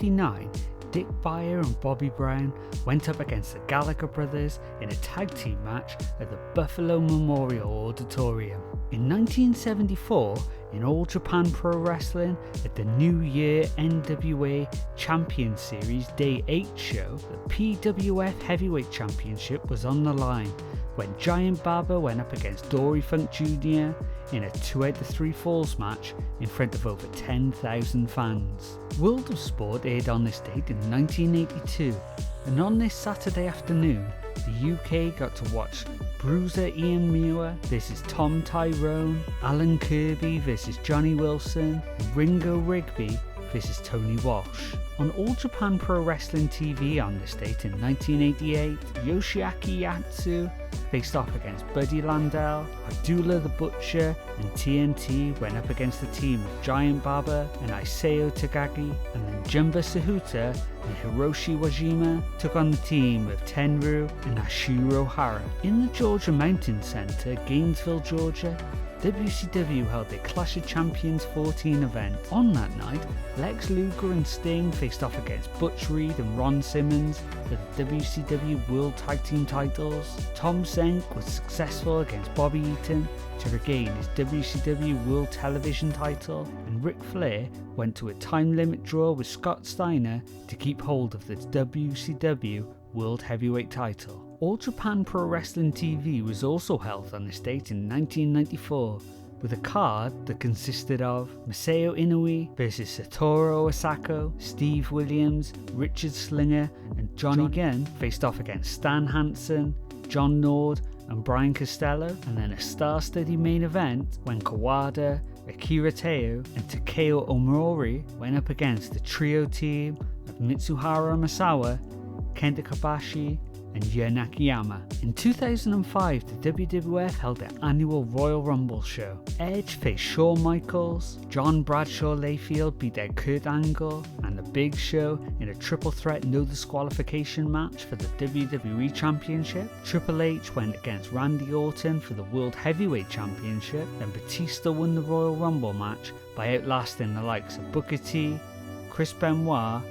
1959, Dick Beyer and Bobby Brown went up against the Gallagher brothers in a tag team match at the Buffalo Memorial Auditorium. In 1974, in All Japan Pro Wrestling at the New Year NWA Champion Series Day 8 show, the PWF Heavyweight Championship was on the line when Giant Baba went up against Dory Funk Jr. in a 2 out of 3 falls match in front of over 10,000 fans. World of Sport aired on this date in 1982, and on this Saturday afternoon, the UK got to watch Bruiser Ian Muir vs Tom Tyrone, Alan Kirby vs Johnny Wilson, and Ringo Rigby vs Tony Walsh. On All Japan Pro Wrestling TV on this date in 1988, Yoshiaki Yatsu faced off against Buddy Landel, Abdullah the Butcher and TNT went up against the team of Giant Baba and Isao Tagagi, and then Jumba Sahuta and Hiroshi Wajima took on the team of Tenryu and Ashiro Hara. In the Georgia Mountain Center, Gainesville, Georgia, WCW held their Clash of Champions 14 event. On that night, Lex Luger and Sting faced off against Butch Reed and Ron Simmons for the WCW World Tag Team titles. Tom Zenk was successful against Bobby Eaton to regain his WCW World Television title, and Ric Flair went to a time limit draw with Scott Steiner to keep hold of the WCW World Heavyweight title. All Japan Pro Wrestling TV was also held on this date in 1994, with a card that consisted of Masao Inoue vs Satoru Osako, Steve Williams, Richard Slinger and Johnny Gunn faced off against Stan Hansen, John Nord and Brian Costello, and then a star-studded main event when Kawada, Akira Teo and Takeo Omori went up against the trio team of Mitsuhara Misawa, Kenta Kobashi and Yu Nakayama. In 2005, the WWF held their annual Royal Rumble show. Edge faced Shawn Michaels, John Bradshaw Layfield beat out Kurt Angle, and The Big Show in a triple threat no disqualification match for the WWE Championship. Triple H went against Randy Orton for the World Heavyweight Championship, and Batista won the Royal Rumble match by outlasting the likes of Booker T, Chris Benoit,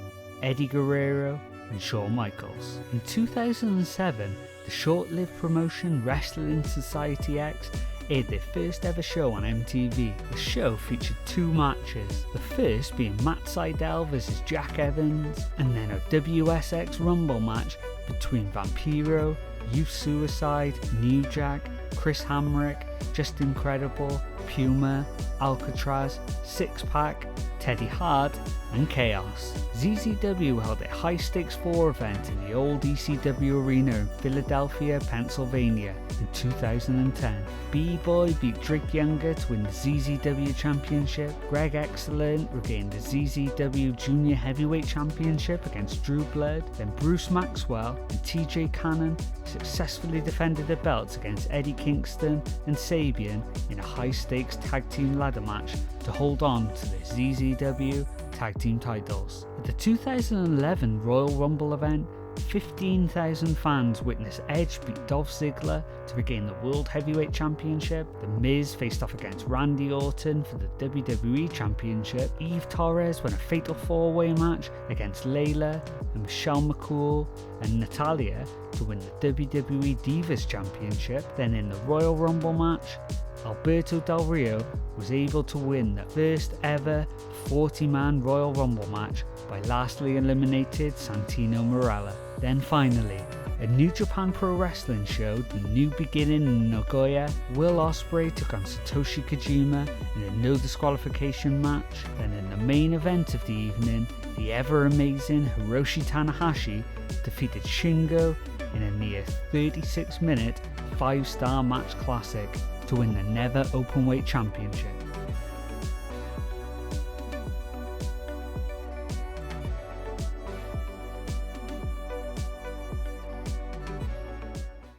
Eddie Guerrero, and Shawn Michaels. In 2007, the short-lived promotion Wrestling Society X aired their first ever show on MTV. The show featured 2 matches, the first being Matt Sydal vs Jack Evans, and then a WSX Rumble match between Vampiro, Youth Suicide, New Jack, Chris Hamrick, Just Incredible, Puma, Alcatraz, Six Pack, Teddy Hart and Chaos. ZZW held a high-stakes 4 event in the old ECW arena in Philadelphia, Pennsylvania in 2010. B-Boy beat Drake Younger to win the ZZW Championship. Greg Excellent regained the ZZW Junior Heavyweight Championship against Drew Blood. Then Bruce Maxwell and TJ Cannon successfully defended their belts against Eddie Kingston and Sabian in a high-stakes tag team ladder match to hold on to the ZZW tag team titles. At the 2011 Royal Rumble event, 15,000 fans witnessed Edge beat Dolph Ziggler to regain the World Heavyweight Championship. The Miz faced off against Randy Orton for the WWE Championship. Eve Torres won a fatal 4-way match against Layla and Michelle McCool and Natalya to win the WWE Divas Championship. Then in the Royal Rumble match, Alberto Del Rio was able to win the first ever 40-man Royal Rumble match by lastly eliminated Santino Marella. Then finally, a New Japan Pro Wrestling show, The New Beginning in Nagoya. Will Ospreay took on Satoshi Kojima in a no disqualification match. Then in the main event of the evening, the ever amazing Hiroshi Tanahashi defeated Shingo in a near 36-minute 5-star match classic to win the Never Openweight Championship.